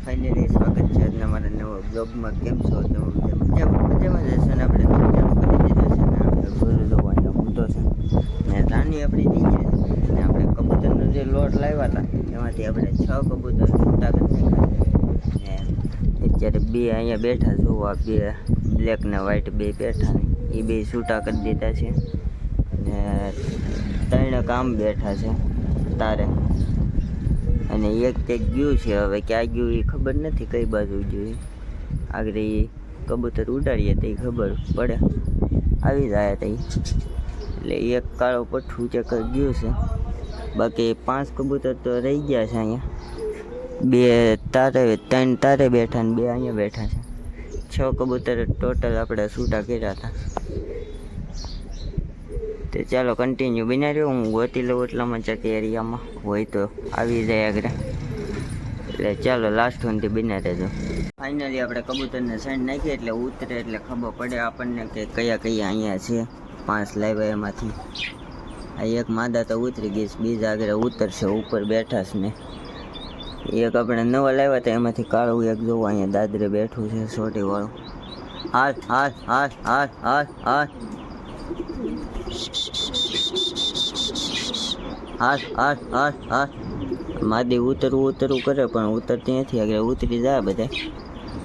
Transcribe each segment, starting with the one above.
Finally સ્વાગત છે આજના મારા નવા બ્લોગમાં. કેમ છો? મજામાં જશે ને? આપણે ચાલુ કરી દીધો છે ને આપણે ગોલું જોવાનો ઊંધો છે ને રાની આપણી થઈ જાય છે ને આપણે કબૂતરનો જે લોટ લાવ્યા હતા એમાંથી આપણે 6 કબૂતર છૂટા કરી નાખ્યા ને અત્યારે બે અહીંયા બેઠા જોવા, બે બ્લેક ને વ્હાઈટ બે બેઠા ને એ બે છૂટા કરી દીધા છે ને 3 કામ બેઠા છે તારે અને એક તે ગયું છે. હવે ક્યાં ગયું એ ખબર નથી, કઈ બાજુ ગયું. આગળ એ કબૂતર ઉડાડીએ તો ખબર પડે, આવી જાય તો એટલે એક કાળો પઠ્ઠું ચેક ગયું છે. બાકી 5 કબૂતર તો રહી ગયા છે અહીંયા. 3 તારે બેઠા ને 2 અહીંયા બેઠા છે. 6 કબૂતર ટોટલ આપણે છૂટા કર્યા હતા. તો ચાલો કન્ટિન્યુ બના રહ્યો. હું ગોતી લઉં એટલામાં ચક એરિયામાં હોય તો આવી જાય આગળ. એટલે ચાલો લાસ્ટ સુધી બના રહેજો. ફાઇનલી આપણે કબૂતરને સાઈડ નાખીએ એટલે ઉતરે એટલે ખબર પડે આપણને કે કયા કયા અહીંયા છે. 5 લાવ્યા એમાંથી આ એક માદા તો ઉતરી ગઈ, બીજા આગળ ઉતરશે, ઉપર બેઠા છે ને એક આપણે નવા લાવ્યા હતા એમાંથી કાળું એક જોવું અહીંયા દાદરે બેઠું છે સોટી વાળું. હાથ હાથ હાથ હાથ હાથ હાથ હાથ હાથ હાથ હાથ માદી ઉતરવું કરે પણ ઉતરતી નથી, આગળ ઉતરી જાય બધા.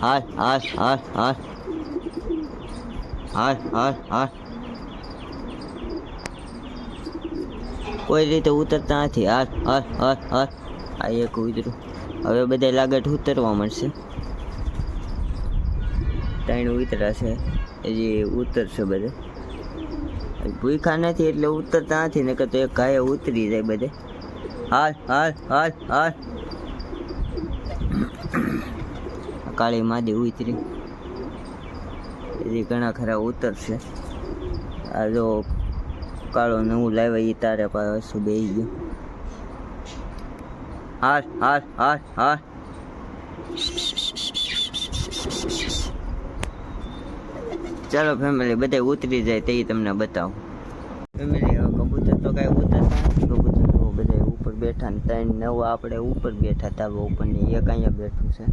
હાથ હાથ હાથ હાથ હાથ હાથ હાથ કોઈ રીતે ઉતરતા નથી. હાથ હાથ હાથ હાથ આ એક ઉતરું. હવે બધા લાગટ ઉતરવા મળશે. 3 ઉતરા છે, હજી ઉતરશે બધા. ભૂખા નથી એટલે ઉતરતા નથી, ને તો એક ગાય ઉતરી જાય બધે. હાથ હાથ હાથ હાથ કાળી માદી ઉતરી, હજી ઘણા ખરા ઉતરશે. આ જો કાળો નવું લાવ્યા એ તારે પાછું બેસી ગયું. હાથ હાથ હાથ હાથ ચાલો ફેમિલી બધા ઉતરી જાય તે તમને બતાવું. ફેમિલી કબૂતર તો કાંઈ ઉતરતા નથી. કબૂતર તો બધા ઉપર બેઠા ને 3 નવા આપણે ઉપર બેઠા તાવા ઉપર ને એક અહીંયા બેઠું છે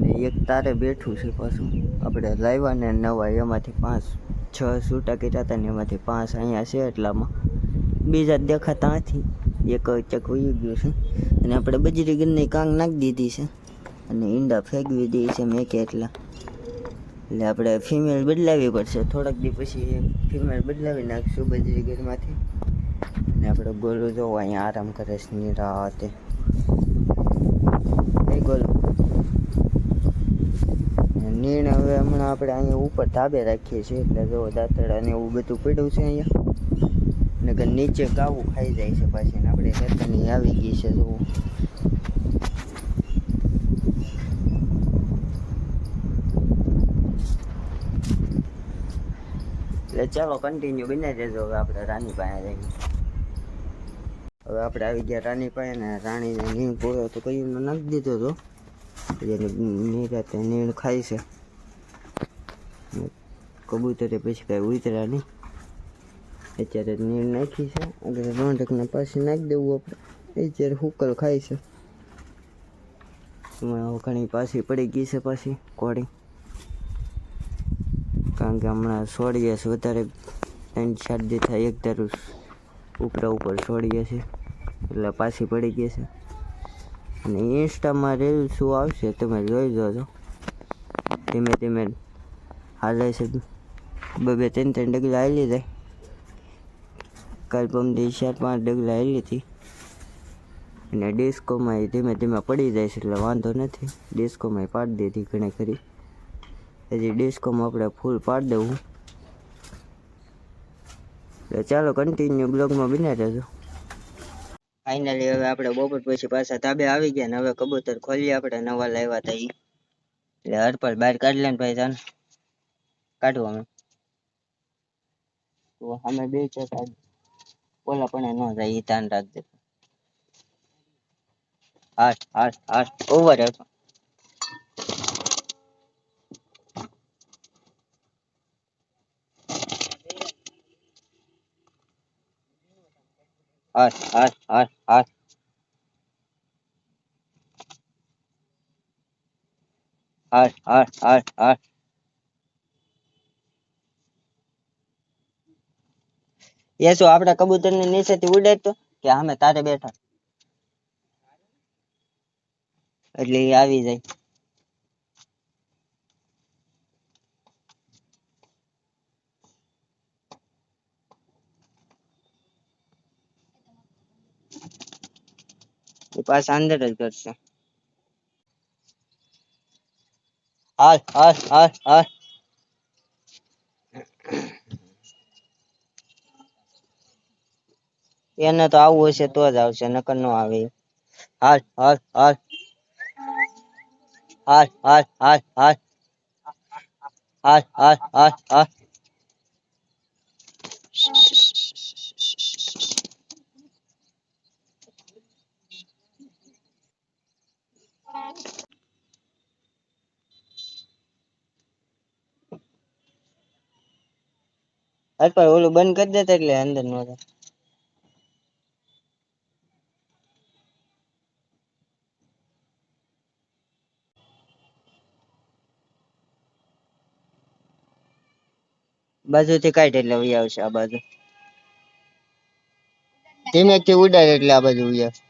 ને એક તારે બેઠું છે પાછું. આપણે લાવ્યા ને નવા એમાંથી 5-6 છૂટા કર્યા હતા ને એમાંથી 5 અહીંયા છે. એટલામાં બીજા દેખાતા નથી. એક ચક વહી ગયું છે અને આપણે બજરી ગીરની કાંગ નાખી દીધી છે અને ઈંડા ફેંકવી દઈએ છે મેં કે એટલે આપણે ફિમેલ બદલાવી પડશે. થોડાક દી પછી ફિમેલ બદલાવી નાખીશું બજરી ગીરમાંથી. અને આપણે ગોલું જોવો અહીંયા આરામ કરે છે નિરાતે. એ ગોલું નીણ હવે હમણાં આપણે અહીંયા ઉપર ધાબે રાખીએ છીએ એટલે જો દાંતડા ને એવું બધું પડ્યું છે અહીંયા ને નીચે ગાવું ખાઈ જાય છે પાછી ને આપણે રતની આવી ગઈ છે જોવું. એટલે ચાલો કન્ટિન્યુ બનાવી દેજો. હવે આપણે રાની પાસે જઈએ. હવે આપણે આવી ગયા રાની પાસે ને રાણીને નીણ પૂરો તો કયું નાખી દીધો હતો. નિરાતે નીણ ખાય છે. કબૂતરે પછી કાંઈ ઉતર્યા નહીં. અત્યારે નીણ નાખી છે એટલે રોંઢકને પાછી નાખી દેવું આપણે. અત્યારે હુકલ ખાય છે. ઘણી પાછી પડી ગઈ છે પાછી કોળી, કારણ કે હમણાં છોડીએ છે વધારે 3-4 દી થાય એક ધારું ઉપર છોડીએ છીએ એટલે પાછી પડી ગઈ છે. અને ઇન્સ્ટામાં રીલ શું આવશે તમે જોઈ જોજો. ધીમે ધીમે હાલે છે. 2-3 ડગલા હાલી જાય. કાલ પમદી 4-5 ડગલા હાલી હતી. અને ડિસ્કોમાં ધીમે ધીમે પડી જાય છે એટલે વાંધો નથી. ડિસ્કોમાં પાડી દીધી ઘણી ખરી. હજી ડિસ્કોમાં આપણે ફૂલ પાડી દેવું. એટલે ચાલો કન્ટિન્યુ બ્લોગમાં બન્યા રહેજો. ફાઇનલી હવે આપણે બપોર પછી પાછા ધાબે આવી ગયા ને હવે કબૂતર ખોલીએ. આપણે નવા લાવ્યા હતા એટલે હરપલ બહાર કાઢી લે ને ભાઈ જાન કાઢવું અમે તો અમે બે છે ઓલા પણ ન જાય એ ધ્યાન રાખજે. હાથ હાથ હાથ ઓવર હતો. હાથ હાથ હાથ હાથ હાલ હાલ હાલ હાલ. એ શું આપડા કબૂતર ને નીચેથી ઉડાડતો કે અમે તારે બેઠા એટલે એ આવી જાય. એ પાછા અંદર જ કરશે. હાલ હાલ હાલ હાલ. એને તો આવવું હશે તો જ આવશે નકર નો આવે. હાલ હાલ હાલ હાલ હાલ હાલ હાલ હાલ હાલ હાલ હાલ. અરે ઓલું બંધ કરી દેતા એટલે અંદર નો જાય. બાજુથી કાઢ એટલે વહી આવશે આ બાજુ. ધીમેકથી ઉડાડ એટલે આ બાજુ વહી આવશે.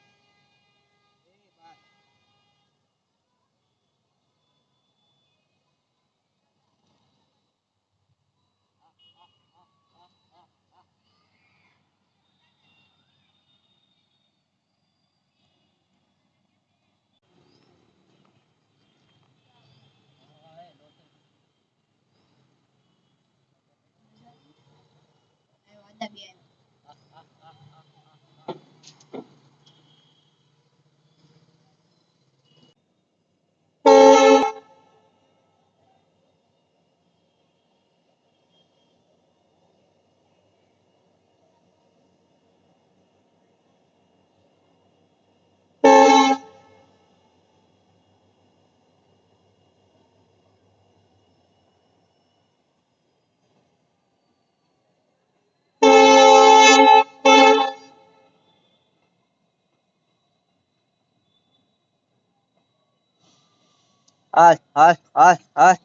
હાલ હાલ હાલ હાલ.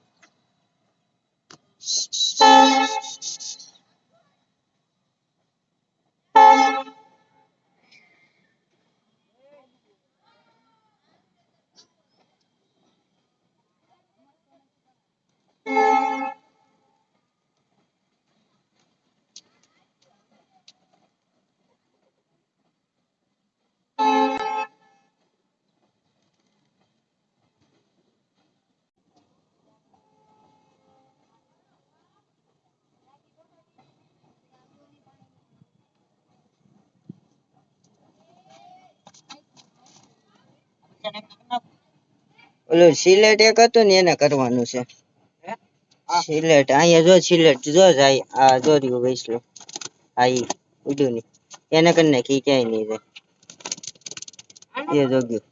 ઓલું સિલેટ એક હતું ને એને કરવાનું છે. સિલેટ અહીંયા જો સિલેટ જો જાય આ જો રહ્યું વૈસલો આ ઈ ઉડ્યું નહીં એને કરી નાખી ક્યાંય નહીં જાય એ જોગ્યું.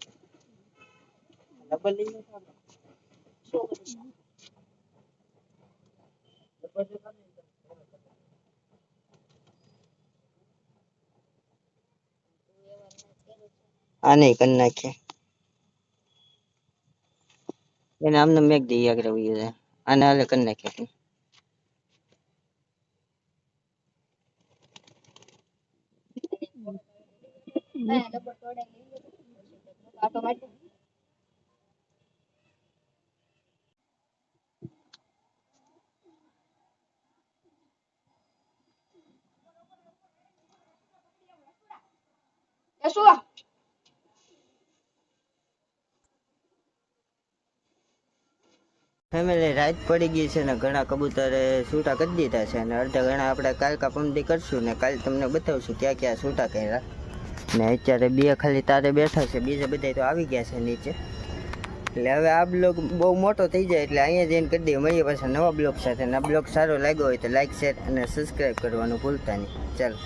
આ નહીં કરી નાખીએ એને આમને મેઘ દઈ આગળ વહી જાય. આને હાલે કરી નાખીએ. ફેમિલી રાત પડી ગઈ છે ને ઘણા કબૂતરે છૂટા કરી દીધા છે અને અડધા ઘણા આપણે કાલ કા પમદી કરશું ને કાલ તમને બતાવશું ક્યાં ક્યાં છૂટા કર્યા ને અત્યારે બે ખાલી તારે બેઠા છે બીજા બધા તો આવી ગયા છે નીચે. એટલે હવે આ બ્લોગ બહુ મોટો થઈ જાય એટલે અહીંયા જઈને કરી દઈએ. મળીએ પાછા નવા બ્લોગ સાથે. અને આ બ્લોગ સારો લાગ્યો હોય તો લાઈક શેર અને સબસ્ક્રાઈબ કરવાનું ભૂલતા નહીં. ચાલો.